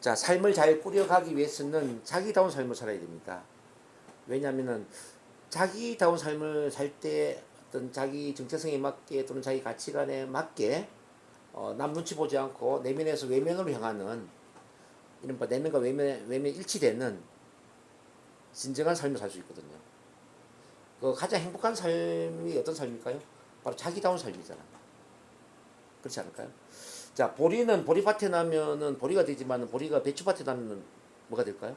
자, 삶을 잘 꾸려가기 위해서는 자기다운 삶을 살아야 됩니다. 왜냐하면은 자기다운 삶을 살 때 어떤 자기 정체성에 맞게 또는 자기 가치관에 맞게 남 눈치 보지 않고 내면에서 외면으로 향하는 이른바 내면과 외면 일치되는 진정한 삶을 살 수 있거든요. 그 가장 행복한 삶이 어떤 삶일까요? 바로 자기다운 삶이잖아. 그렇지 않을까요? 자, 보리는 보리밭에 나면은 보리가 되지만 보리가 배추밭에 나면은 뭐가 될까요?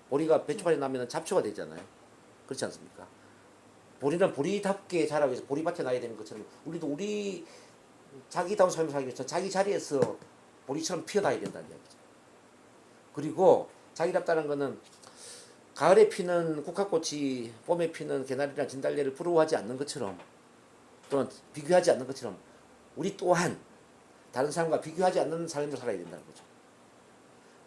보리가 배추밭에 나면은 잡초가 되잖아요. 그렇지 않습니까? 보리는 보리답게 자라기 위해서 보리밭에 나야 되는 것처럼 우리도 우리 자기다운 삶을 살기 위해서 자기 자리에서 보리처럼 피어나야 된다는 이야기죠. 그리고 자기답다는 것은 가을에 피는 국화꽃이 봄에 피는 개나리나 진달래를 부러워하지 않는 것처럼 또는 비교하지 않는 것처럼 우리 또한 다른 사람과 비교하지 않는 삶을 살아야 된다는 거죠.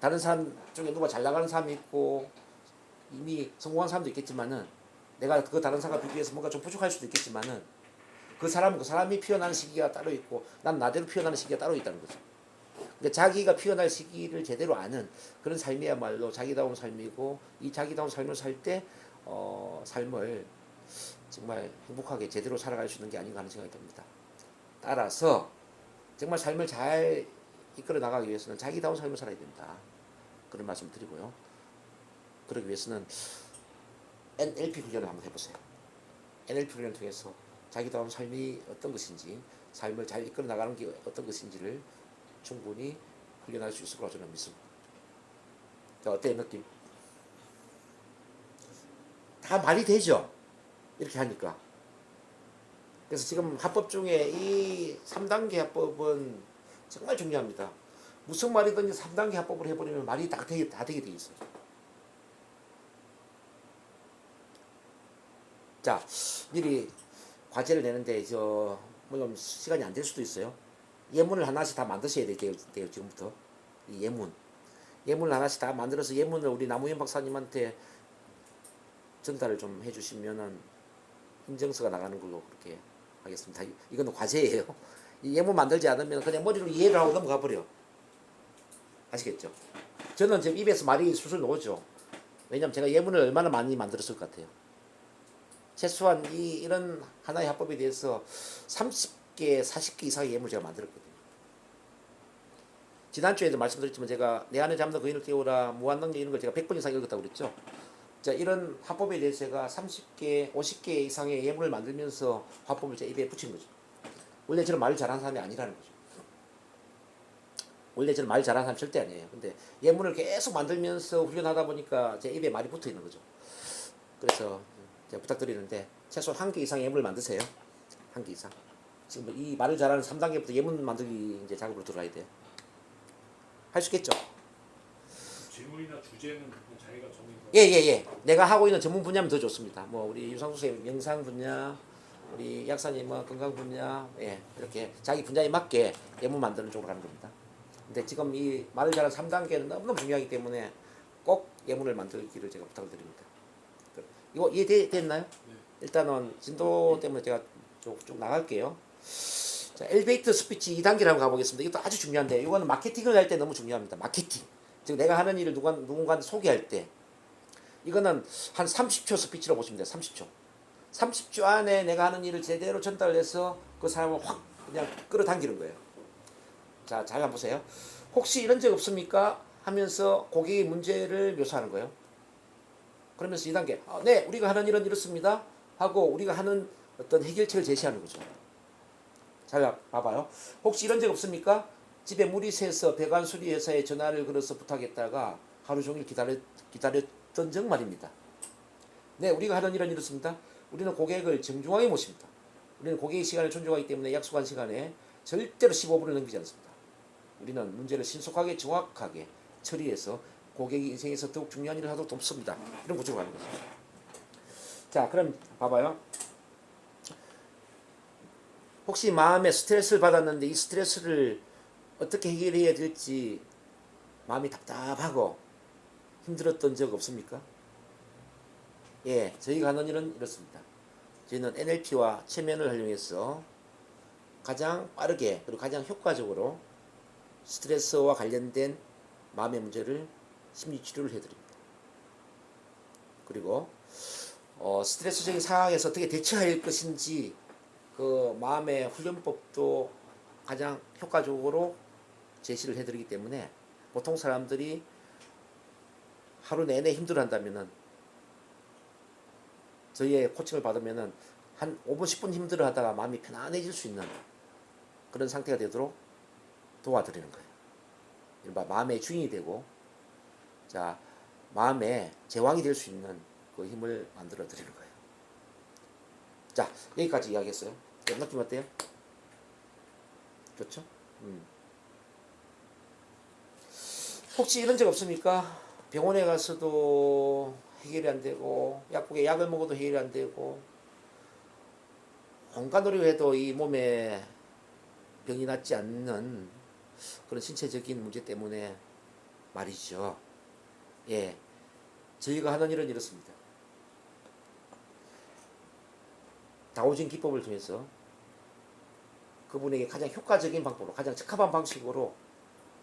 다른 사람 중에 누가 잘 나가는 사람이 있고 이미 성공한 사람도 있겠지만은 내가 그 다른 사람과 비교해서 뭔가 좀 부족할 수도 있겠지만은 그 사람은 그 사람이 피어나는 시기가 따로 있고 난 나대로 피어나는 시기가 따로 있다는 거죠. 그러니까 자기가 피어날 시기를 제대로 아는 그런 삶이야말로 자기다운 삶이고 이 자기다운 삶을 살 때 삶을 정말 행복하게 제대로 살아갈 수 있는 게 아닌가 하는 생각이 듭니다. 따라서 정말 삶을 잘 이끌어 나가기 위해서는 자기다운 삶을 살아야 된다. 그런 말씀 드리고요. 그러기 위해서는 NLP 훈련을 한번 해보세요. NLP 훈련을 통해서 자기다운 삶이 어떤 것인지 삶을 잘 이끌어 나가는 게 어떤 것인지를 충분히 훈련할 수 있을 거라고 저는 믿습니다. 자, 어때요 느낌? 다 말이 되죠? 이렇게 하니까. 그래서 지금 합법 중에 이 3단계 합법은 정말 중요합니다. 무슨 말이든지 3단계 합법을 해버리면 말이 다 되게 돼 있어요. 자, 미리 과제를 내는데 물론 시간이 안 될 수도 있어요. 예문을 하나씩 다 만드셔야 돼요, 지금부터. 이 예문을 하나씩 다 만들어서 예문을 우리 나무현 박사님한테 전달을 좀 해주시면은 인증서가 나가는 걸로 그렇게 하겠습니다. 이거는 과제예요. 이 예문 만들지 않으면 그냥 머리로 이해를 하고 넘어가 버려. 아시겠죠? 저는 지금 입에서 말이 술술 나오죠. 왜냐면 제가 예문을 얼마나 많이 만들었을 것 같아요. 최소한 이런 하나의 합법에 대해서 30개, 40개 이상의 예문을 제가 만들었거든요. 지난주에도 말씀드렸지만 제가 내 안에 잠든 거인을 깨우라, 무한능력 이런 걸 제가 100번 이상 읽었다고 그랬죠. 자, 이런 합법에 대해서 제가 30개, 50개 이상의 예문을 만들면서 합법을 제 입에 붙인 거죠. 원래 저는 말을 잘하는 사람이 아니라는 거죠. 원래 저는 말 잘하는 사람 절대 아니에요. 근데 예문을 계속 만들면서 훈련하다 보니까 제 입에 말이 붙어 있는 거죠. 그래서 제가 부탁드리는데 최소한 한 개 이상 예문을 만드세요. 한 개 이상. 지금 이 말을 잘하는 3단계부터 예문 만들기 이제 작업으로 들어가야 돼요. 할 수 있겠죠? 질문이나 주제는 그냥 자기가 정해서. 예. 내가 하고 있는 전문 분야면 더 좋습니다. 뭐 우리 유상수 선생님 명상 분야, 우리 약사님은 건강 분야, 이렇게 자기 분야에 맞게 예문 만드는 쪽으로 가는 겁니다. 근데 지금 이 말을 잘하는 3단계는 너무너무 중요하기 때문에 꼭 예문을 만들기를 제가 부탁을 드립니다. 이거 이해됐나요? 네. 일단은 진도 때문에 제가 쭉 나갈게요. 자, 엘리베이터 스피치 2단계를 한번 가보겠습니다. 이것도 아주 중요한데, 이거는 마케팅을 할 때 너무 중요합니다. 마케팅. 즉, 내가 하는 일을 누군가한테 소개할 때. 이거는 한 30초 스피치로 보시면 돼요. 30초. 30초 안에 내가 하는 일을 제대로 전달해서 그 사람을 확 그냥 끌어당기는 거예요. 자, 잘 한번 보세요. 혹시 이런 적 없습니까? 하면서 고객의 문제를 묘사하는 거예요. 그러면서 2단계, 네, 우리가 하는 일은 이렇습니다. 하고 우리가 하는 어떤 해결책을 제시하는 거죠. 잘 봐봐요. 혹시 이런 적 없습니까? 집에 물이 새서 배관 수리 회사에 전화를 걸어서 부탁했다가 하루 종일 기다렸던 적 말입니다. 네, 우리가 하는 일은 이렇습니다. 우리는 고객을 정중하게 모십니다. 우리는 고객의 시간을 존중하기 때문에 약속한 시간에 절대로 15분을 넘기지 않습니다. 우리는 문제를 신속하게 정확하게 처리해서 고객의 인생에서 더욱 중요한 일을 하도록 돕습니다. 이런 구조로 가는 거죠. 자, 그럼 봐봐요. 혹시 마음에 스트레스를 받았는데 이 스트레스를 어떻게 해결해야 될지 마음이 답답하고 힘들었던 적 없습니까? 예, 저희가 하는 일은 이렇습니다. 저희는 NLP와 최면을 활용해서 가장 빠르게 그리고 가장 효과적으로 스트레스와 관련된 마음의 문제를 심리 치료를 해드립니다. 그리고 스트레스적인 상황에서 어떻게 대처할 것인지 그 마음의 훈련법도 가장 효과적으로 제시를 해드리기 때문에 보통 사람들이 하루 내내 힘들어한다면은 저희의 코칭을 받으면은 한 5분 10분 힘들어하다가 마음이 편안해질 수 있는 그런 상태가 되도록 도와드리는 거예요. 이른바 마음의 주인이 되고 자 마음의 제왕이 될 수 있는 그 힘을 만들어 드리는 거예요. 자 여기까지 이야기했어요. 느낌 어때요? 좋죠? 혹시 이런 적 없습니까? 병원에 가서도 해결이 안 되고 약국에 약을 먹어도 해결이 안 되고 온갖 노력을 해도 이 몸에 병이 낫지 않는 그런 신체적인 문제 때문에 말이죠. 예, 저희가 하는 일은 이렇습니다. 다오진 기법을 통해서 그분에게 가장 효과적인 방법으로 가장 적합한 방식으로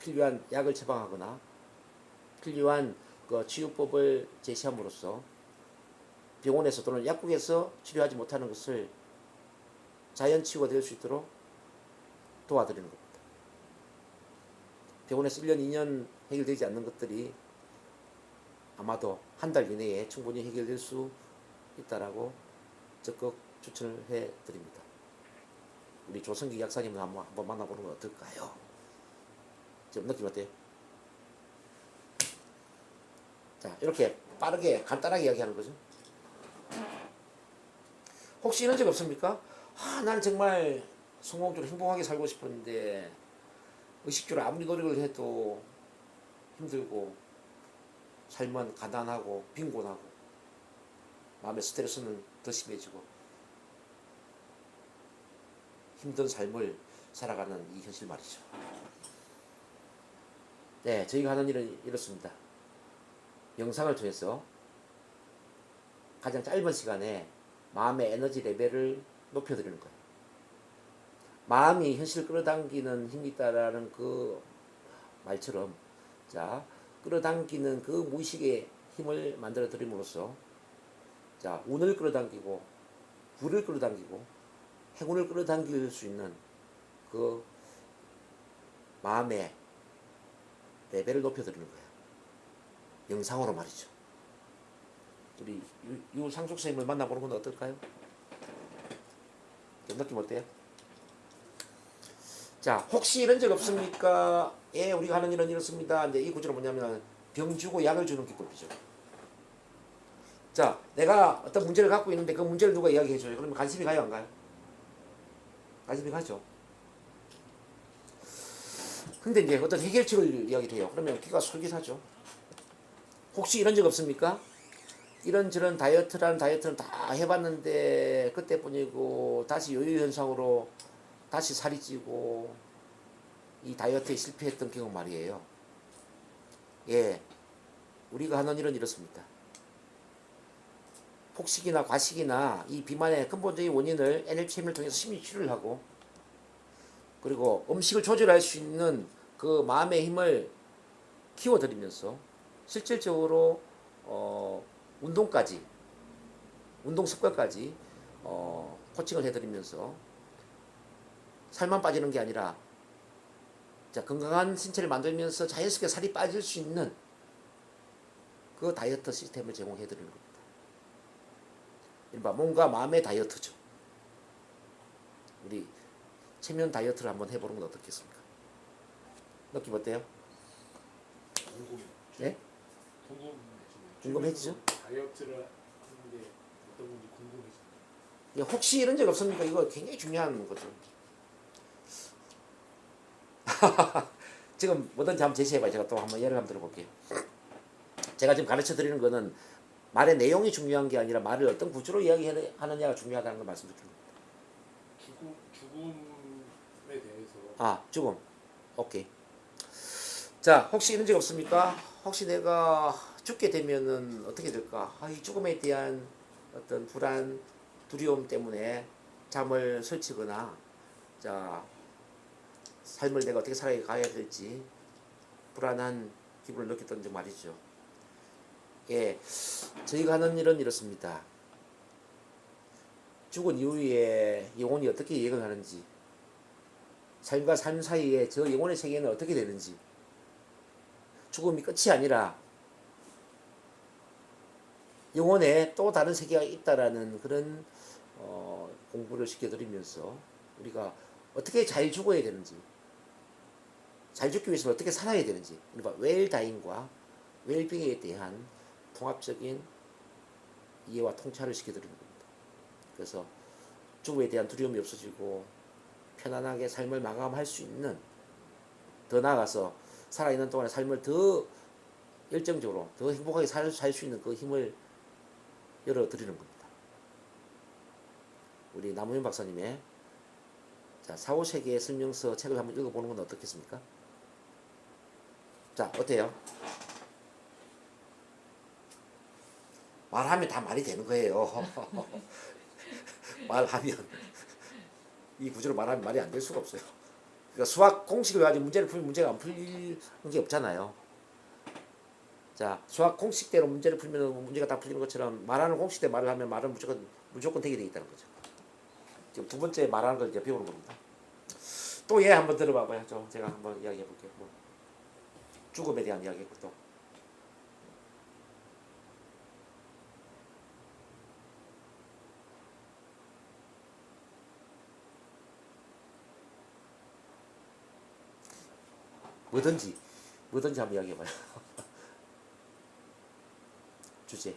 필요한 약을 처방하거나 필요한 그 치유법을 제시함으로써 병원에서 또는 약국에서 치료하지 못하는 것을 자연 치유가 될 수 있도록 도와드리는 겁니다. 병원에서 1년, 2년 해결되지 않는 것들이 아마도 한 달 이내에 충분히 해결될 수 있다라고 적극 추천을 해드립니다. 우리 조성기 약사님을 한번 만나보는 건 어떨까요? 지금 느낌 어때요? 자, 이렇게 빠르게 간단하게 이야기하는 거죠. 혹시 이런 적 없습니까? 난 정말 성공적으로 행복하게 살고 싶었는데 의식적으로 아무리 노력을 해도 힘들고 삶은 가난하고 빈곤하고 마음의 스트레스는 더 심해지고 힘든 삶을 살아가는 이 현실 말이죠. 네, 저희가 하는 일은 이렇습니다. 영상을 통해서 가장 짧은 시간에 마음의 에너지 레벨을 높여드리는 거예요. 마음이 현실을 끌어당기는 힘이 있다라는 그 말처럼 자 끌어당기는 그 무의식의 힘을 만들어 드림으로써 자 운을 끌어당기고 부를 끌어당기고 행운을 끌어당길 수 있는 그 마음의 레벨을 높여드리는 거예요. 영상으로 말이죠. 우리 유상숙 선생님을 만나보는 건 어떨까요? 느낌 어때요? 자, 혹시 이런 적 없습니까? 예, 우리가 하는 일은 이렇습니다. 근데 이 구조는 뭐냐면 병 주고 약을 주는 기법이죠. 자, 내가 어떤 문제를 갖고 있는데 그 문제를 누가 이야기해줘요. 그러면 관심이 가요, 안 가요? 관심이 가죠. 근데 이제 어떤 해결책을 이야기를 해요. 그러면 귀가 솔깃하죠. 혹시 이런 적 없습니까? 이런저런 다이어트라는 다이어트는 다 해봤는데 그때뿐이고 다시 요요 현상으로 다시 살이 찌고 이 다이어트에 실패했던 경우 말이에요. 예, 우리가 하는 일은 이렇습니다. 폭식이나 과식이나 이 비만의 근본적인 원인을 NLP를 통해서 심리 치료를 하고 그리고 음식을 조절할 수 있는 그 마음의 힘을 키워드리면서 실질적으로 운동까지 운동 습관까지 코칭을 해드리면서 살만 빠지는 게 아니라 자, 건강한 신체를 만들면서 자연스럽게 살이 빠질 수 있는 그 다이어트 시스템을 제공해 드리는 겁니다. 이른바 몸과 마음의 다이어트죠. 우리 체면 다이어트를 한번 해보는 건 어떻겠습니까? 느낌 어때요? 네? 궁금해지죠? 다이어트를 하는데 어떤 건지 궁금해지죠. 혹시 이런 적 없습니까? 이거 굉장히 중요한 거죠. 지금 뭐든지 한번 제시해봐요. 제가 또 한번 예를 한번 들어볼게요. 제가 지금 가르쳐 드리는 거는 말의 내용이 중요한 게 아니라 말을 어떤 구조로 이야기하느냐가 중요하다는 걸 말씀드립니다. 죽음에 대해서 죽음. 오케이. 자, 혹시 이런 적 없습니까? 혹시 내가 죽게 되면은 어떻게 될까? 이 죽음에 대한 어떤 불안, 두려움 때문에 잠을 설치거나 자 삶을 내가 어떻게 살아가야 될지 불안한 기분을 느꼈던 점 말이죠. 예, 저희가 하는 일은 이렇습니다. 죽은 이후에 영혼이 어떻게 이해를 하는지, 삶과 삶 사이에 저 영혼의 세계는 어떻게 되는지, 죽음이 끝이 아니라 영혼에 또 다른 세계가 있다라는 그런 공부를 시켜드리면서 우리가 어떻게 잘 죽어야 되는지, 잘 죽기 위해서는 어떻게 살아야 되는지, 그러니까 웰다잉과 웰빙에 대한 통합적인 이해와 통찰을 시켜드리는 겁니다. 그래서 죽음에 대한 두려움이 없어지고 편안하게 삶을 마감할 수 있는, 더 나아가서 살아있는 동안의 삶을 더 열정적으로 더 행복하게 살 수 있는 그 힘을 열어드리는 겁니다. 우리 남우현 박사님의 사후세계 설명서 책을 한번 읽어보는 건 어떻겠습니까? 자, 어때요? 말하면 다 말이 되는 거예요. 말하면 이 구조로 말하면 말이 안 될 수가 없어요. 그러니까 수학 공식을 가지고 문제를 풀면 문제가 안 풀리는 게 없잖아요. 자, 수학 공식대로 문제를 풀면 문제가 다 풀리는 것처럼 말하는 공식대로 말을 하면 말은 무조건 되게 돼 있다는 거죠. 지금 두 번째 말하는 걸 이제 배우는 겁니다. 또 얘 한번 들어봐봐요. 제가 한번 이야기해 볼게요. 죽음에 대한 이야기했고 또. 뭐든지 한번 이야기해봐요. 주제.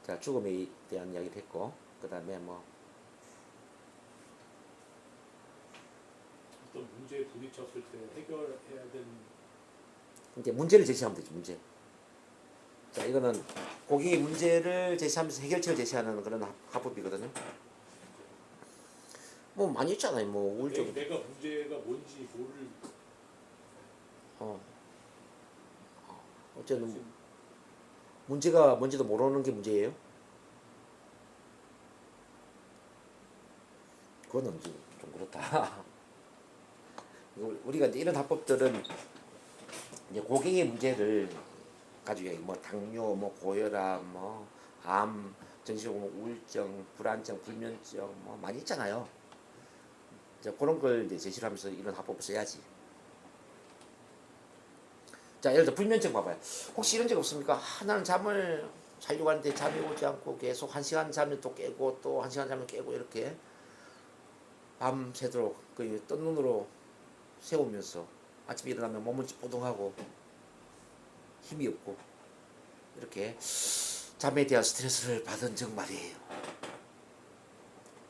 자, 죽음에 대한 이야기를 했고, 그 다음에 어떤 문제에 부딪혔을 때 해결해야 되는 이제 문제를 제시하면 되죠. 문제. 자, 이거는 고객이 문제를 제시하면서 해결책을 제시하는 그런 화법이거든요. 뭐 많이 있잖아요. 뭐 우울증. 내가 문제가 뭔지 모를 어쨌든 문제가 뭔지도 모르는 게 문제예요. 그거는 좀 그렇다. 우리가 이제 이런 화법들은 이제 고객의 문제를 가지고 뭐 당뇨, 뭐 고혈압, 뭐 암, 정신적 우울증, 불안증, 불면증 뭐 많이 있잖아요. 이제 그런 걸 이제 제시를 하면서 이런 화법을 써야지. 자, 예를 들어 불면증 봐봐요. 혹시 이런 적 없습니까? 나는 잠을 자려고 하는데 잠이 오지 않고 계속 1시간 자면 또 깨고 또 1시간 자면 깨고 이렇게 밤새도록 그 뜬 눈으로 세우면서 아침에 일어나면 몸은 찌뿌둥하고 힘이 없고 이렇게 잠에 대한 스트레스를 받은 적 말이에요.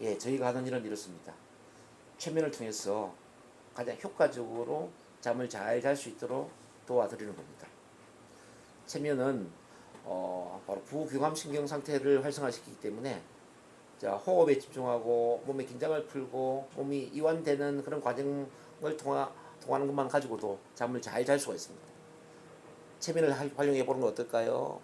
예, 저희가 하는 일은 이렇습니다. 최면을 통해서 가장 효과적으로 잠을 잘 잘 수 있도록 도와드리는 겁니다. 최면은 바로 부교감신경 상태를 활성화시키기 때문에 자, 호흡에 집중하고 몸의 긴장을 풀고 몸이 이완되는 그런 과정을 통하는 것만 가지고도 잠을 잘 잘 수가 있습니다. 최면을 활용해 보는 건 어떨까요?